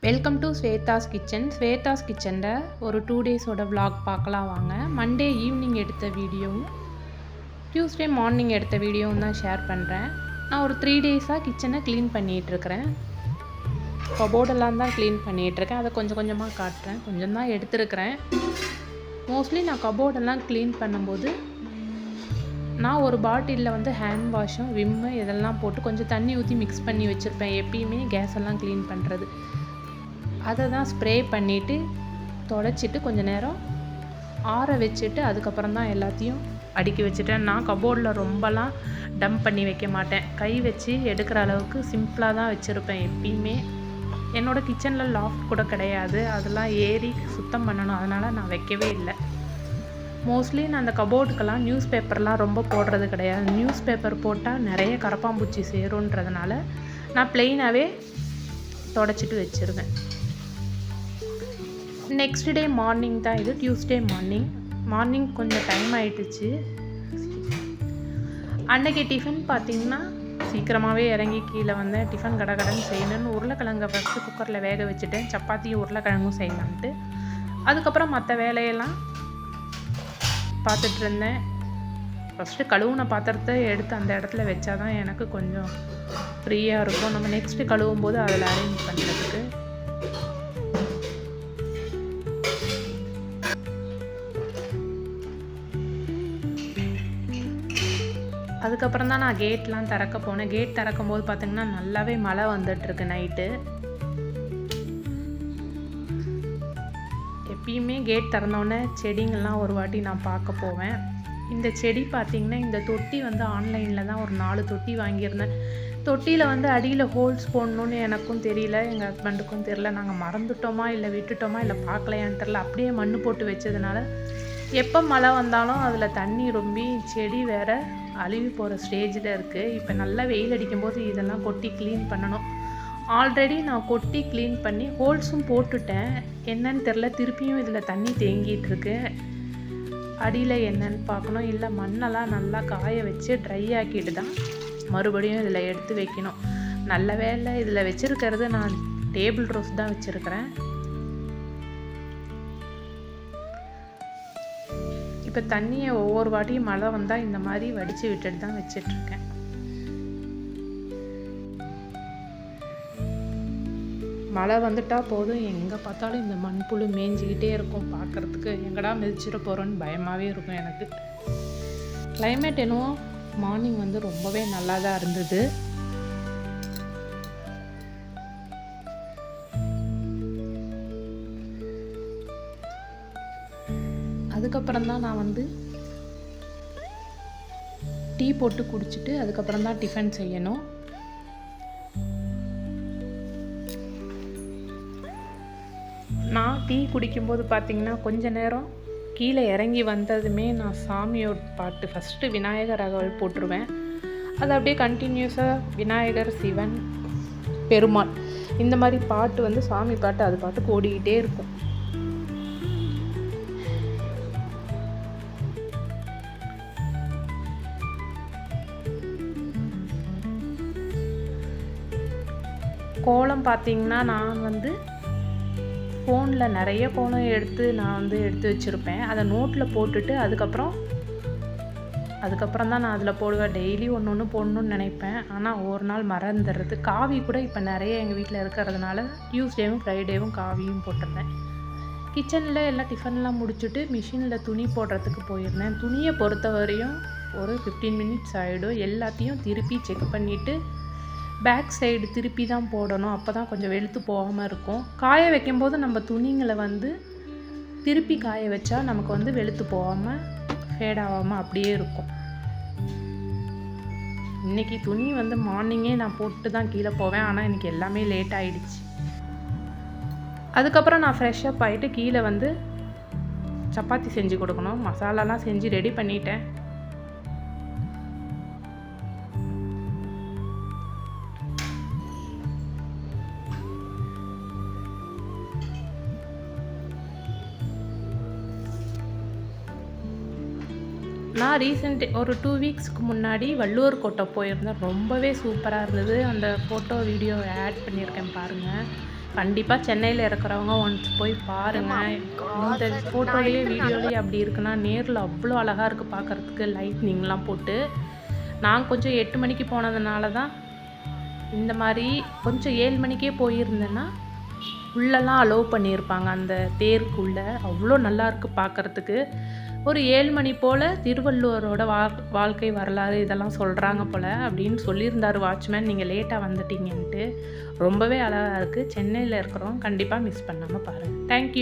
Welcome to Shweta's kitchen. ஸ்வேதாஸ் கிச்சனில் ஒரு 2 டேஸோட vlog பார்க்கலாம் வாங்க. மண்டே ஈவினிங் எடுத்த வீடியோவும் டியூஸ்டே மார்னிங் எடுத்த வீடியோவும் தான் ஷேர் பண்ணுறேன். நான் ஒரு 3 டேஸாக கிச்சனை க்ளீன் பண்ணிகிட்ருக்கிறேன். கபோர்டெல்லாம் தான் க்ளீன் பண்ணிகிட்ருக்கேன். அதை கொஞ்சம் கொஞ்சமாக காட்டுறேன். கொஞ்சம் தான் எடுத்துருக்கிறேன். மோஸ்ட்லி நான் கபோர்டெல்லாம் க்ளீன் பண்ணும்போது நான் ஒரு பாட்டிலில் வந்து ஹேண்ட் வாஷும் விம்மு இதெல்லாம் போட்டு கொஞ்சம் தண்ணி ஊற்றி மிக்ஸ் பண்ணி வச்சுருப்பேன். எப்பயுமே கேஸ் எல்லாம் க்ளீன் பண்ணுறது அதை தான் ஸ்ப்ரே பண்ணிவிட்டு தொடச்சிட்டு கொஞ்சம் நேரம் ஆற வச்சுட்டு அதுக்கப்புறம் தான் எல்லாத்தையும் அடுக்கி வச்சுட்டேன். நான் கபோர்டில் ரொம்பலாம் டம்ப் பண்ணி வைக்க மாட்டேன். கை வச்சு எடுக்கிற அளவுக்கு சிம்பிளாக தான் வச்சுருப்பேன். எப்பயுமே என்னோடய கிச்சனில் லாஃப்ட் கூட கிடையாது. அதெல்லாம் ஏறி சுத்தம் பண்ணணும், அதனால் நான் வைக்கவே இல்லை. மோஸ்ட்லி நான் அந்த கபோர்டுக்கெல்லாம் நியூஸ் பேப்பர்லாம் ரொம்ப போடுறது கிடையாது. நியூஸ் பேப்பர் போட்டால் நிறைய கரப்பாம்பூச்சி சேருன்றதுனால நான் ப்ளெயினாகவே தொடச்சிட்டு வச்சுருவேன். நெக்ஸ்ட் டே மார்னிங் தான் இது, டியூஸ்டே மார்னிங் கொஞ்சம் டைம் ஆகிடுச்சு. அன்றைக்கி டிஃபன் பார்த்திங்கன்னா சீக்கிரமாகவே இறங்கி கீழே வந்தேன். டிஃபன் கடன்னு செய்யணும்னு உருளைக்கிழங்கை ஃபஸ்ட்டு குக்கரில் வேக வச்சுட்டேன். சப்பாத்தியும் உருளைக்கிழங்கும் செய்யலான்ட்டு. அதுக்கப்புறம் மற்ற வேலையெல்லாம் பார்த்துட்டு இருந்தேன். ஃபஸ்ட்டு கழுவுன பாத்திரத்தை எடுத்து அந்த இடத்துல வச்சா தான் எனக்கு கொஞ்சம் ஃப்ரீயாக இருக்கும். நம்ம நெக்ஸ்ட்டு கழுவும் போது அதில் அரேஞ்ச் பண்ணுறதுக்கு. அதுக்கப்புறம் தான் நான் கேட்லாம் திறக்க போனேன். கேட் திறக்கும் போது பார்த்திங்கன்னா நல்லாவே மழை வந்துட்டுருக்கு நைட்டு. எப்பயுமே கேட் திறந்தோடனே செடிங்கள்லாம் ஒரு வாட்டி நான் பார்க்க போவேன். இந்த செடி பார்த்திங்கன்னா இந்த தொட்டி வந்து ஆன்லைனில் தான் ஒரு 4 தொட்டி வாங்கியிருந்தேன். தொட்டியில் வந்து அடியில் ஹோல்ஸ் போடணுன்னு எனக்கும் தெரியல, எங்கள் ஹஸ்பண்டுக்கும் தெரியல. நாங்கள் மறந்துட்டோமா இல்லை விட்டுட்டோமா இல்லை பார்க்கலையான்னு தெரில. அப்படியே மண் போட்டு வச்சதுனால எப்போ மழை வந்தாலும் அதில் தண்ணி ரொம்பி செடி வேறு அழுவி போகிற ஸ்டேஜில் இருக்குது. இப்போ நல்லா வெயில் அடிக்கும்போது இதெல்லாம் கொட்டி க்ளீன் பண்ணணும். ஆல்ரெடி நான் கொட்டி க்ளீன் பண்ணி ஹோல்ஸும் போட்டுட்டேன். என்னன்னு தெரில, திருப்பியும் இதில் தண்ணி தேங்கிட்டுருக்கு. அடியில் என்னன்னு பார்க்கணும். இல்லை மண்ணெல்லாம் நல்லா காய வச்சு ட்ரை ஆக்கிட்டு தான் மறுபடியும் இதில் எடுத்து வைக்கணும். நல்ல வேலை இதில் வச்சுருக்கிறது நான் டேபிள் ரோஸ் தான் வச்சுருக்கிறேன். இப்போ தண்ணியை ஒவ்வொரு வாட்டியும் மழை வந்தால் இந்த மாதிரி வடித்து விட்டுட்டு தான் வச்சிட்ருக்கேன். மழை வந்துட்டால் போதும், எங்கே பார்த்தாலும் இந்த மண்புழு மேய்ஞ்சிக்கிட்டே இருக்கும். பார்க்குறதுக்கு எங்கடா மிதிச்சிட போகிறோன்னு பயமாகவே இருக்கும் எனக்கு. கிளைமேட் என்னவோ மார்னிங் வந்து ரொம்பவே நல்லா தான் இருந்தது. அதுக்கப்புறம் தான் நான் வந்து டீ போட்டு குடிச்சிட்டு அதுக்கப்புறம் தான் டிஃபன் செய்யணும். நான் டீ குடிக்கும்போது பார்த்திங்கன்னா கொஞ்ச நேரம் கீழே இறங்கி வந்ததுமே நான் சாமியோட பாட்டு ஃபஸ்ட்டு விநாயகர் அகவல் போட்டுருவேன். அது அப்படியே கண்டினியூஸாக விநாயகர், சிவன், பெருமாள் இந்த மாதிரி பாட்டு வந்து சாமி பாட்டு அது பாட்டுக்கு ஓடிக்கிட்டே இருக்கும். கோலம் பார்த்திங்கன்னா நான் வந்து ஃபோனில் நிறைய கோலம் எடுத்து வச்சுருப்பேன். அதை நோட்டில் போட்டுட்டு அதுக்கப்புறம் தான் நான் அதில் போடுவேன். டெய்லி ஒன்று போடணுன்னு நினைப்பேன், ஆனால் ஒரு நாள் மறந்துடுறது. காவி கூட இப்போ நிறைய எங்கள் வீட்டில் இருக்கிறதுனால டியூஸ்டேவும் ஃப்ரைடேவும் காவியும் போட்டிருந்தேன். கிச்சனில் எல்லாம் டிஃபன்லாம் முடிச்சுட்டு மிஷினில் துணி போடுறதுக்கு போயிருந்தேன். துணியை பொறுத்த வரையும் ஒரு 15 மினிட்ஸ் ஆகிடும். எல்லாத்தையும் திருப்பி செக் பண்ணிவிட்டு பேக் சைடு திருப்பி தான் போடணும். அப்போ தான் கொஞ்சம் வெளுத்து போகாமல் இருக்கும். காய வைக்கும்போது நம்ம துணிங்களை வந்து திருப்பி காய வச்சா நமக்கு வந்து வெளுத்து போகாமல் ஃபேட் ஆகாமல் அப்படியே இருக்கும். இன்றைக்கி துணி வந்து மார்னிங்கே நான் போட்டு தான் கீழே போவேன், ஆனால் இன்றைக்கி எல்லாமே லேட் ஆகிடுச்சு. அதுக்கப்புறம் நான் ஃப்ரெஷ்ஷப் ஆகிட்டு கீழே வந்து சப்பாத்தி செஞ்சு கொடுக்கணும். மசாலாலாம் செஞ்சு ரெடி பண்ணிட்டேன். நான் ஒரு 2 வீக்ஸ்க்கு முன்னாடி வள்ளுவர் கோட்டை போயிருந்தேன். ரொம்பவே சூப்பராக இருந்தது. அந்த ஃபோட்டோ வீடியோ ஆட் பண்ணியிருக்கேன் பாருங்கள். கண்டிப்பாக சென்னையில் இருக்கிறவங்க ஒன்ஸ் போய் பாருங்கள். இந்த ஃபோட்டோலேயே வீடியோலேயே அப்படி இருக்குன்னா நேரில் அவ்வளோ அழகாக இருக்குது பார்க்குறதுக்கு, லைட்னிங்லாம் போட்டு. நான் கொஞ்சம் 8 மணிக்கு போனதுனால தான் இந்த மாதிரி, கொஞ்சம் 7 மணிக்கே போயிருந்தேன்னா உள்ளெல்லாம் அலோவ் பண்ணியிருப்பாங்க அந்த தேருக்குள்ளே. அவ்வளோ நல்லாயிருக்கு பார்க்குறதுக்கு. ஒரு 7 மணி போல் திருவள்ளுவரோட வாழ்க்கை வரலாறு இதெல்லாம் சொல்கிறாங்க போல் அப்படின்னு சொல்லியிருந்தார் வாட்ச்மேன், நீங்கள் லேட்டாக வந்துட்டீங்கன்ட்டு. ரொம்பவே அழகாக இருக்குது. சென்னையில் இருக்கிறவங்க கண்டிப்பாக மிஸ் பண்ணாமல் பாருங்கள். தேங்க்யூ.